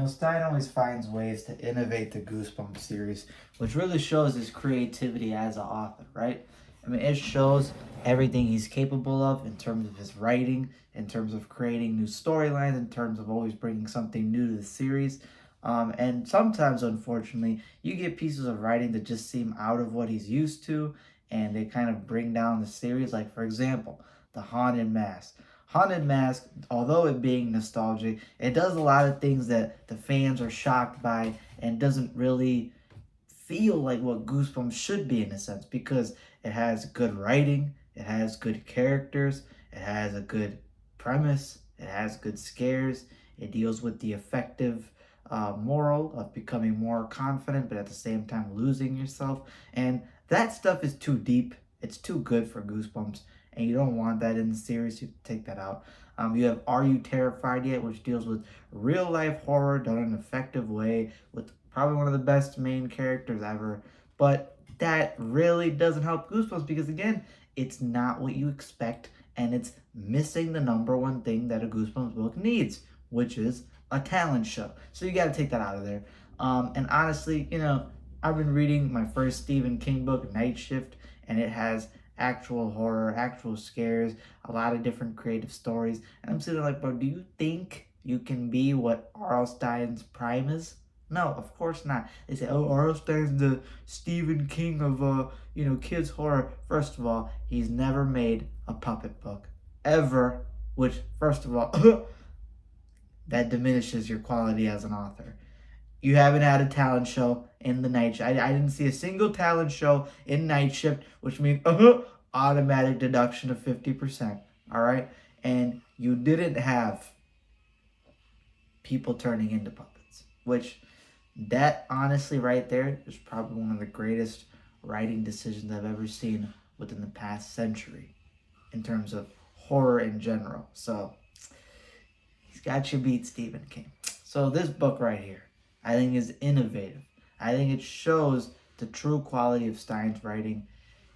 Stein always finds ways to innovate the Goosebumps series, which really shows his creativity as an author, right? I mean, it shows everything he's capable of in terms of his writing, in terms of creating new storylines, in terms of always bringing something new to the series. And sometimes, unfortunately, you get pieces of writing that just seem out of what he's used to, and they kind of bring down the series. Like, for example, The Haunted Mask. Haunted Mask, although it being nostalgic, it does a lot of things that the fans are shocked by and doesn't really feel like what Goosebumps should be in a sense because it has good writing, it has good characters, it has a good premise, it has good scares, it deals with the effective moral of becoming more confident but at the same time losing yourself. And that stuff is too deep, it's too good for Goosebumps, and you don't want that in the series. You take that out. You have Are You Terrified Yet, which deals with real life horror done in an effective way with probably one of the best main characters ever. But that really doesn't help Goosebumps because, again, it's not what you expect and it's missing the number one thing that a Goosebumps book needs, which is a talent show. So you got to take that out of there. And honestly, I've been reading my first Stephen King book, Night Shift, and it has actual horror, actual scares, a lot of different creative stories. And I'm sitting like, bro, do you think you can be what R.L. Stein's Prime is? No, of course not. They say, oh, R.L. Stein's the Stephen King of, kids horror. First of all, he's never made a puppet book. Ever. Which, first of all, that diminishes your quality as an author. You haven't had a talent show in the night shift. I didn't see a single talent show in Night Shift, which means automatic deduction of 50%. All right? And you didn't have people turning into puppets, which that honestly right there is probably one of the greatest writing decisions I've ever seen within the past century in terms of horror in general. So he's got you beat, Stephen King. So this book right here, I think is innovative. I think it shows the true quality of Stein's writing.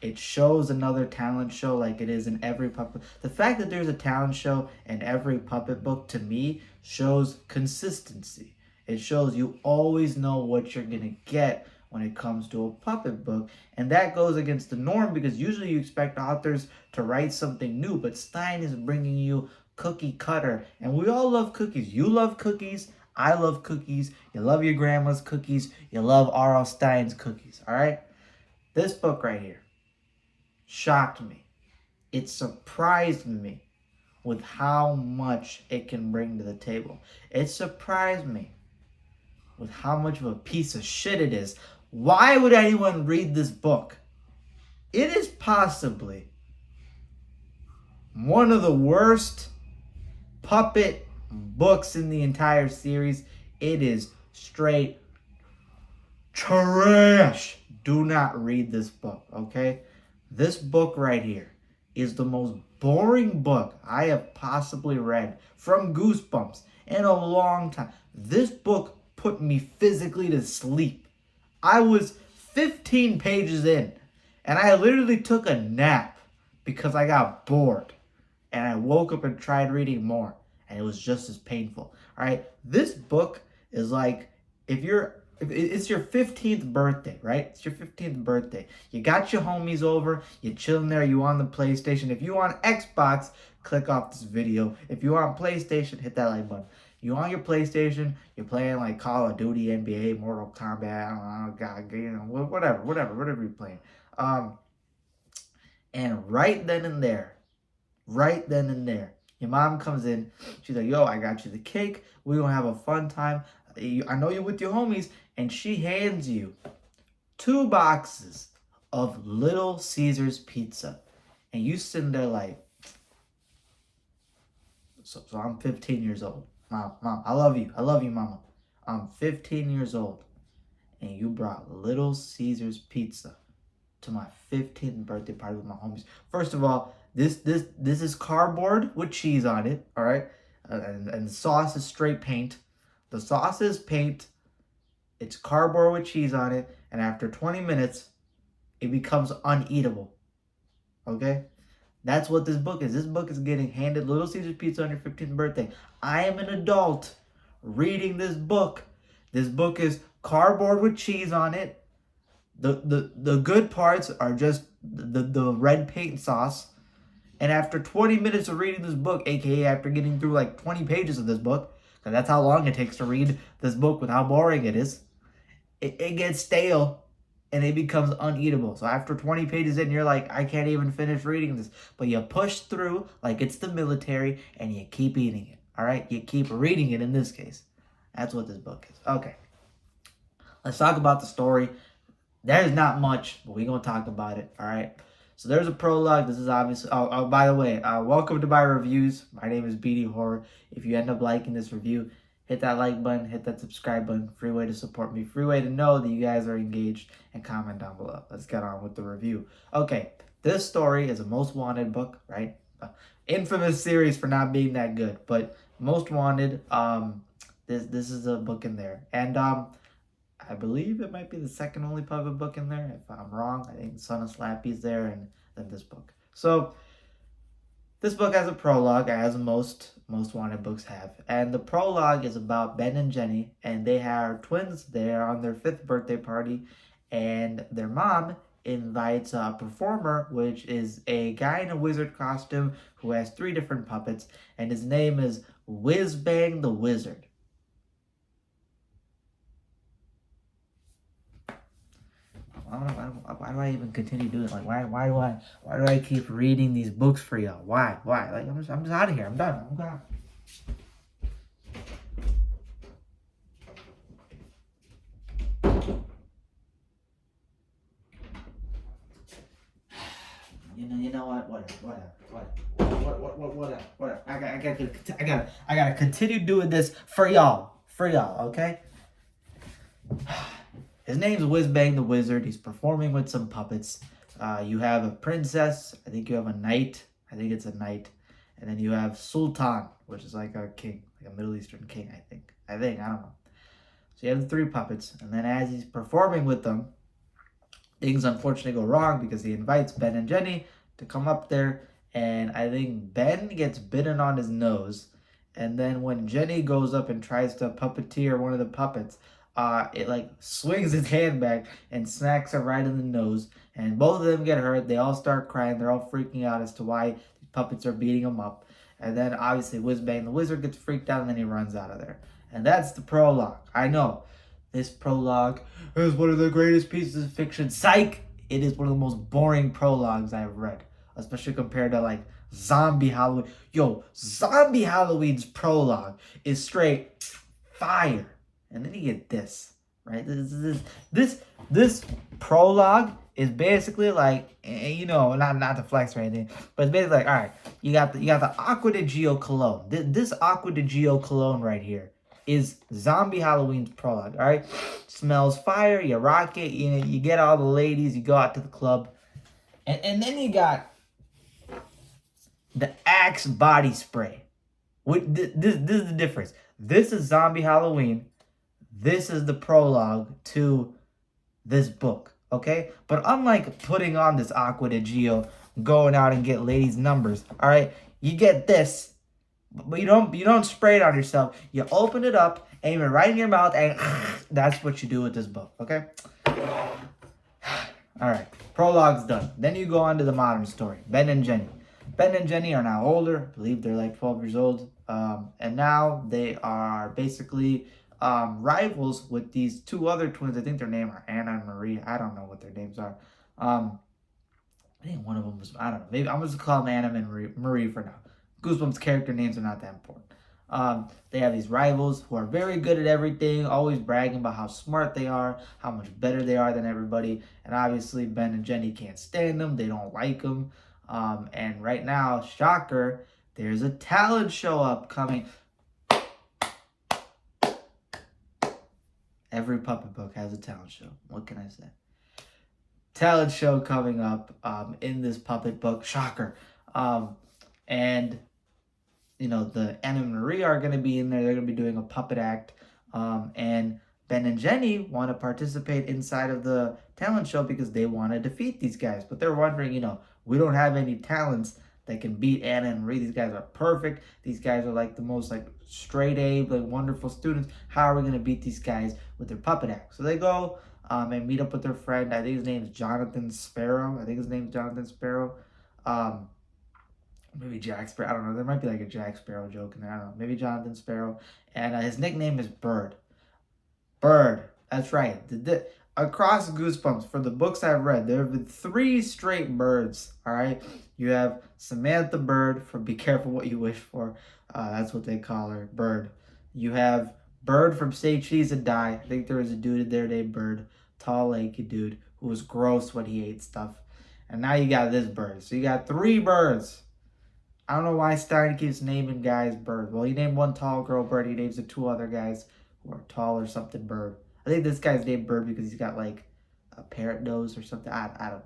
It shows another talent show like it is in every puppet. The fact that there's a talent show in every puppet book, to me, shows consistency. It shows you always know what you're going to get when it comes to a puppet book. And that goes against the norm because usually you expect authors to write something new, but Stein is bringing you cookie cutter. And we all love cookies. You love cookies. I love cookies. You love your grandma's cookies. You love R.L. Stein's cookies. All right? This book right here shocked me. It surprised me with how much it can bring to the table. It surprised me with how much of a piece of shit it is. Why would anyone read this book? It is possibly one of the worst puppet books in the entire series. It is straight trash. Do not read this book, okay? This book right here is the most boring book I have possibly read from Goosebumps in a long time. This book put me physically to sleep. I was 15 pages in, and I literally took a nap because I got bored. And I woke up and tried reading more, and it was just as painful. All right, this book is like if it's your 15th birthday, right? It's your 15th birthday. You got your homies over, you're chilling there, you on the PlayStation. If you on Xbox, click off this video. If you on PlayStation, hit that like button. You on your PlayStation, you're playing like Call of Duty, NBA, Mortal Kombat, I don't know, whatever you're playing. And right then and there, your mom comes in. She's like, yo, I got you the cake. We're going to have a fun time. I know you're with your homies. And she hands you 2 boxes of Little Caesars pizza. And you sitting there like, so I'm 15 years old. Mom, I love you. I love you, mama. I'm 15 years old. And you brought Little Caesars pizza to my 15th birthday party with my homies. First of all, this is cardboard with cheese on it, all right? And the sauce is straight paint. The sauce is paint. It's cardboard with cheese on it. And after 20 minutes, it becomes uneatable. Okay? That's what this book is. This book is getting handed Little Caesars pizza on your 15th birthday. I am an adult reading this book. This book is cardboard with cheese on it. The good parts are just the red paint sauce. And after 20 minutes of reading this book, aka after getting through like 20 pages of this book, because that's how long it takes to read this book with how boring it is, it gets stale and it becomes uneatable. So after 20 pages in, you're like, I can't even finish reading this. But you push through like it's the military and you keep eating it. All right? You keep reading it in this case. That's what this book is. Okay. Let's talk about the story. There's not much, but we're going to talk about it. All right? So there's a prologue. This is obviously... Oh, by the way, welcome to my reviews. My name is BD Horror. If you end up liking this review, hit that like button, hit that subscribe button. Free way to support me. Free way to know that you guys are engaged, and comment down below. Let's get on with the review. Okay, this story is a Most Wanted book, right? Infamous series for not being that good, but Most Wanted. This is a book in there, and I believe it might be the second only puppet book in there. If I'm wrong, I think Son of Slappy's there, and then this book. So this book has a prologue, as most Wanted books have. And the prologue is about Ben and Jenny, and they are twins. They are on their 5th birthday party, and their mom invites a performer, which is a guy in a wizard costume who has 3 different puppets, and his name is Whiz Bang the Wizard. Why do I even continue doing it? Like, why do I keep reading these books for y'all? Why? Like, I'm just out of here. I'm done. I'm gone. You know what? Whatever. I gotta continue doing this for y'all. Okay? His name's Whiz Bang the Wizard. He's performing with some puppets. You have a princess. I think you have a knight. I think it's a knight. And then you have Sultan, which is like a king, like a Middle Eastern king, I think. I don't know. So you have the 3 puppets. And then as he's performing with them, things unfortunately go wrong because he invites Ben and Jenny to come up there. And I think Ben gets bitten on his nose. And then when Jenny goes up and tries to puppeteer one of the puppets, it like swings its hand back and smacks her right in the nose, and both of them get hurt. They all start crying. They're all freaking out as to why the puppets are beating them up. And then obviously Whiz Bang the Wizard gets freaked out, and then he runs out of there. And that's the prologue. I know this prologue is one of the greatest pieces of fiction. Psych! It is one of the most boring prologues I've read, especially compared to like Zombie Halloween. Yo, Zombie Halloween's prologue is straight fire. And then you get this, right? This prologue is basically like, you know, not to flex or anything, but it's basically like, all right, you got the Aqua de Gio cologne. This Aqua de Gio cologne right here is Zombie Halloween's prologue. All right, smells fire. You rock it. You get all the ladies. You go out to the club, and then you got the Axe body spray. This is the difference. This is Zombie Halloween. This is the prologue to this book, okay? But unlike putting on this Aqua de Gio, going out and get ladies' numbers, all right? You get this, but you don't spray it on yourself. You open it up, aim it right in your mouth, and that's what you do with this book, okay? All right, prologue's done. Then you go on to the modern story, Ben and Jenny. Ben and Jenny are now older. I believe they're like 12 years old. And now they are basically rivals with these 2 other twins. I think their names are Anna and Marie. I don't know what their names are. I think one of them was, I don't know. Maybe I'm just going to call them Anna and Marie for now. Goosebumps character names are not that important. They have these rivals who are very good at everything, always bragging about how smart they are, how much better they are than everybody. And obviously Ben and Jenny can't stand them. They don't like them. And right now, shocker, there's a talent show upcoming. Every puppet book has a talent show. What can I say? Talent show coming up in this puppet book. Shocker. And, you know, the Anna and Marie are going to be in there. They're going to be doing a puppet act. And Ben and Jenny want to participate inside of the talent show because they want to defeat these guys. But they're wondering, you know, we don't have any talents that can beat Anna and Marie. These guys are perfect. These guys are like the most like straight A, like wonderful students. How are we gonna beat these guys with their puppet act? So they go and meet up with their friend. I think his name is Jonathan Sparrow. I think his name's Jonathan Sparrow. Um, Maybe Jack Sparrow. I don't know. There might be like a Jack Sparrow joke in there. I don't know. Maybe Jonathan Sparrow. And his nickname is Bird. Bird. That's right. Across Goosebumps, for the books I've read, there have been 3 straight birds. All right. You have Samantha Bird from Be Careful What You Wish For. That's what they call her, Bird. You have Bird from Say Cheese and Die. I think there was a dude in there named Bird, tall, lanky dude who was gross when he ate stuff. And now you got this bird. So you got 3 birds. I don't know why Stein keeps naming guys Bird. Well, he named one tall girl Bird. He names the 2 other guys who are tall or something Bird. I think this guy's named Bird because he's got like a parrot nose or something. I don't know.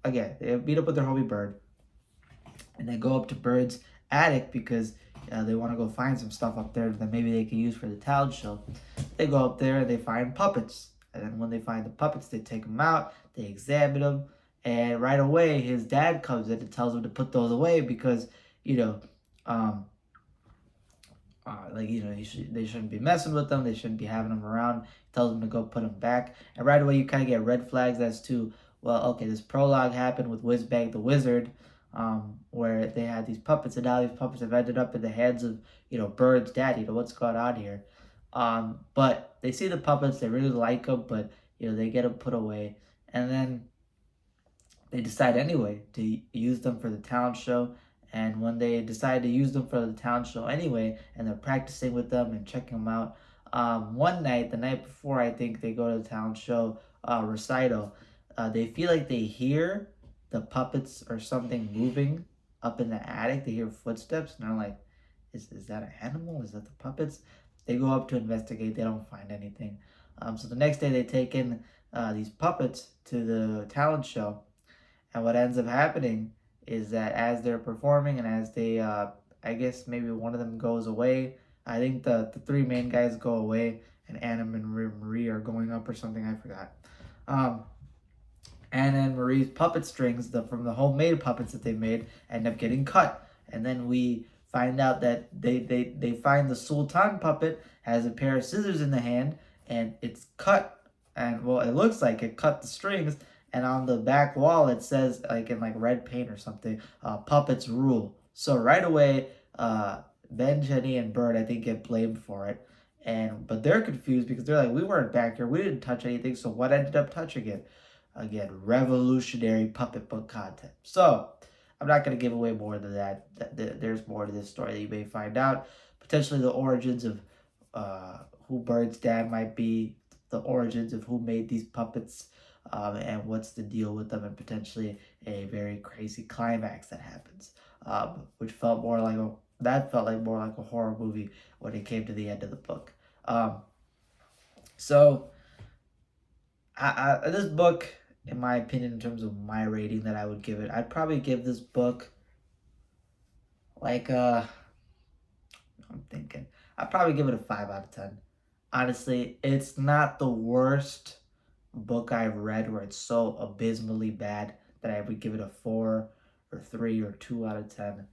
Again, they meet up with their homie Bird. And they go up to Bird's attic because they want to go find some stuff up there that maybe they can use for the talent show. They go up there and they find puppets. And then when they find the puppets, they take them out. They examine them. And right away, his dad comes in and tells him to put those away because, they shouldn't be messing with them. They shouldn't be having them around. He tells him to go put them back. And right away, you kind of get red flags as to, well, okay, this prologue happened with Whizbang the Wizard, where they had these puppets, and now these puppets have ended up in the hands of, Bird's dad. What's going on here? But they see the puppets. They really like them, but, they get them put away. And then they decide anyway to use them for the talent show. And when they decide to use them for the talent show anyway, and they're practicing with them and checking them out, one night, the night before, I think they go to the talent show recital, they feel like they hear the puppets or something moving up in the attic. They hear footsteps, and they're like, is that an animal? Is that the puppets? They go up to investigate. They don't find anything. So the next day, they take in these puppets to the talent show. And what ends up happening is that as they're performing and as they, I guess maybe one of them goes away. I think the 3 main guys go away and Anna and Marie are going up or something. I forgot. Anna and Marie's puppet strings from the homemade puppets that they made end up getting cut. And then we find out that they find the Sultan puppet has a pair of scissors in the hand and it's cut. And well, it looks like it cut the strings. And on the back wall, it says, like in like red paint or something, puppets rule. So right away, Ben, Jenny, and Bird, I think, get blamed for it. But they're confused because they're like, we weren't back here. We didn't touch anything. So what ended up touching it? Again, revolutionary puppet book content. So I'm not going to give away more than that. There's more to this story that you may find out. Potentially the origins of who Bird's dad might be, the origins of who made these puppets, and what's the deal with them, and potentially a very crazy climax that happens, which felt more like a horror movie when it came to the end of the book. So this book, in my opinion, in terms of my rating that I would give it, I'd probably give this book like I'm thinking I'd probably give it a 5 out of 10. Honestly, it's not the worst book I've read where it's so abysmally bad that I would give it a 4 or 3 or 2 out of 10.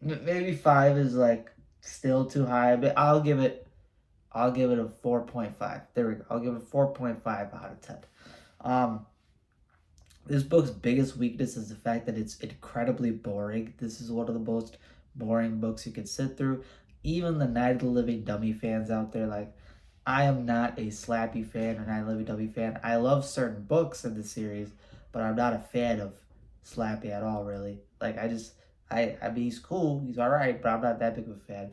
Maybe 5 is like still too high, but I'll give it a 4.5. There we go. I'll give it 4.5 out of 10. This book's biggest weakness is the fact that it's incredibly boring. This is one of the most boring books you can sit through. Even the Night of the Living Dummy fans out there, like, I am not a Slappy fan or Night of the Living Dummy fan. I love certain books in the series, but I'm not a fan of Slappy at all, really. Like, I mean, he's cool, he's alright, but I'm not that big of a fan.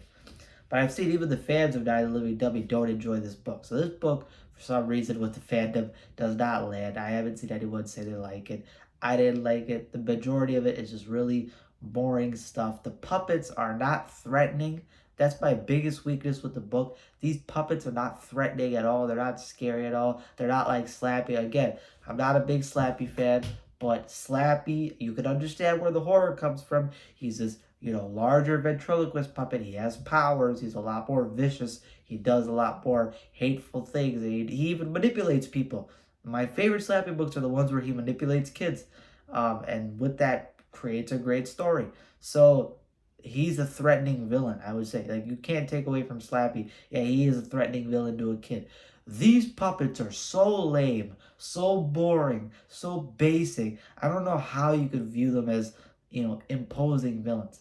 But I've seen even the fans of Night of the Living Dummy don't enjoy this book. So this book, for some reason, with the fandom, does not land. I haven't seen anyone say they like it. I didn't like it. The majority of it is just really boring stuff. The puppets are not threatening. That's my biggest weakness with the book. These puppets are not threatening at all. They're not scary at all. They're not like Slappy. Again, I'm not a big Slappy fan, but Slappy, you can understand where the horror comes from. He's this, larger ventriloquist puppet. He has powers. He's a lot more vicious. He does a lot more hateful things. He even manipulates people. My favorite Slappy books are the ones where he manipulates kids. And with that creates a great story. So he's a threatening villain, I would say. Like, you can't take away from Slappy. Yeah, he is a threatening villain to a kid. These puppets are so lame, so boring, so basic. I don't know how you could view them as, imposing villains.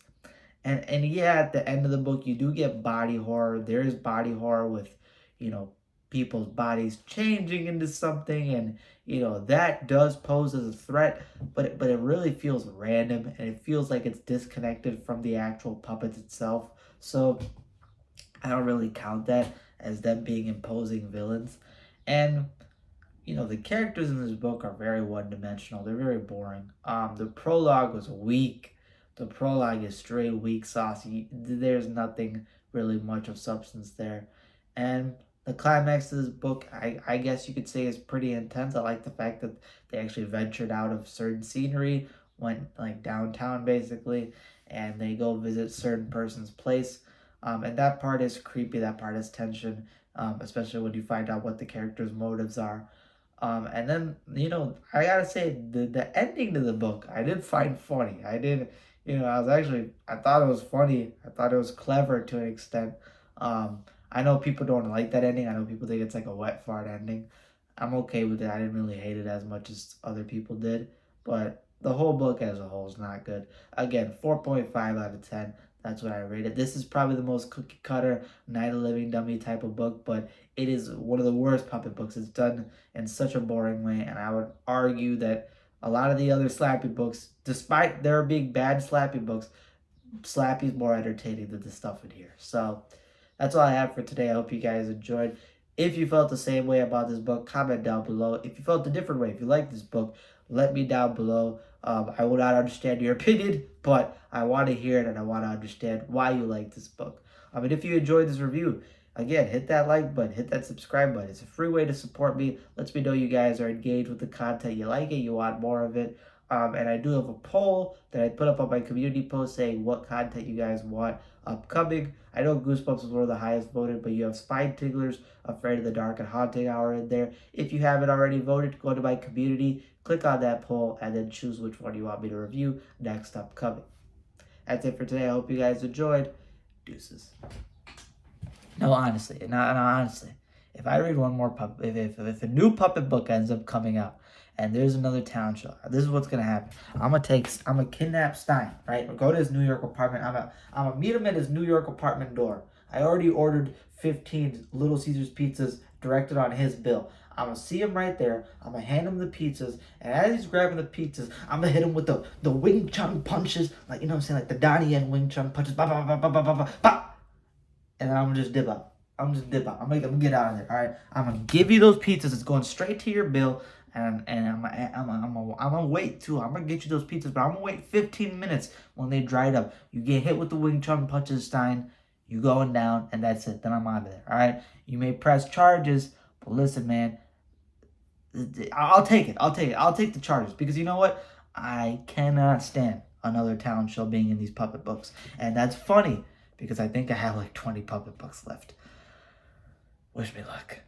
And yeah, at the end of the book, you do get body horror. There is body horror with, you know, people's bodies changing into something, and that does pose as a threat. But it really feels random, and it feels like it's disconnected from the actual puppets itself. So I don't really count that as them being imposing villains. And the characters in this book are very one-dimensional. They're very boring. The prologue was weak. The prologue is straight weak sauce. There's nothing really much of substance there. And the climax of this book, I guess you could say, is pretty intense. I like the fact that they actually ventured out of certain scenery, went like downtown basically, and they go visit certain person's place. And that part is creepy. That part is tension, especially when you find out what the characters' motives are. And then, I gotta say, the ending to the book, I did find funny. I did, I thought it was funny. I thought it was clever to an extent. I know people don't like that ending. I know people think it's like a wet fart ending. I'm okay with it. I didn't really hate it as much as other people did. But the whole book as a whole is not good. Again, 4.5 out of 10. That's what I rated. This is probably the most cookie cutter Night of the Living Dummy type of book, but it is one of the worst puppet books. It's done in such a boring way, and I would argue that a lot of the other Slappy books, despite there being bad Slappy books, Slappy's more entertaining than the stuff in here. So that's all I have for today. I hope you guys enjoyed. If you felt the same way about this book, comment down below. If you felt a different way, if you like this book, let me down below. I will not understand your opinion, but I want to hear it, and I want to understand why you like this book. And if you enjoyed this review, again, hit that like button, hit that subscribe button. It's a free way to support me. Lets me know you guys are engaged with the content. You like it, you want more of it. And I do have a poll that I put up on my community post saying what content you guys want upcoming. I know Goosebumps was one of the highest voted, but you have Spine Tigglers, Afraid of the Dark, and Haunting Hour in there. If you haven't already voted, go to my community, click on that poll, and then choose which one you want me to review next upcoming. That's it for today. I hope you guys enjoyed. Deuces. No, honestly, if I read one more puppet, if a new puppet book ends up coming out, and there's another town show, this is what's gonna happen. I'm gonna kidnap Stein, right? Or go to his New York apartment. I'm gonna meet him at his New York apartment door. I already ordered 15 Little Caesars pizzas directed on his bill. I'm gonna see him right there. I'm gonna hand him the pizzas, and as he's grabbing the pizzas, I'm gonna hit him with the Wing Chun punches, like, what I'm saying, like the Donnie Yen Wing Chun punches, ba ba ba ba ba ba ba ba. And then I'm gonna just dip out. I'm gonna get out of there. All right. I'm gonna give you those pizzas. It's going straight to your bill, and I'm gonna wait too. I'm gonna get you those pizzas, but I'm gonna wait 15 minutes when they dried up. You get hit with the Wing Chun punches, Stein. You going down, and that's it. Then I'm out of there. All right. You may press charges, but listen, man. I'll take it. I'll take the charges, because you know what? I cannot stand another talent show being in these puppet books, and that's funny, because I think I have like 20 puppet books left. Wish me luck.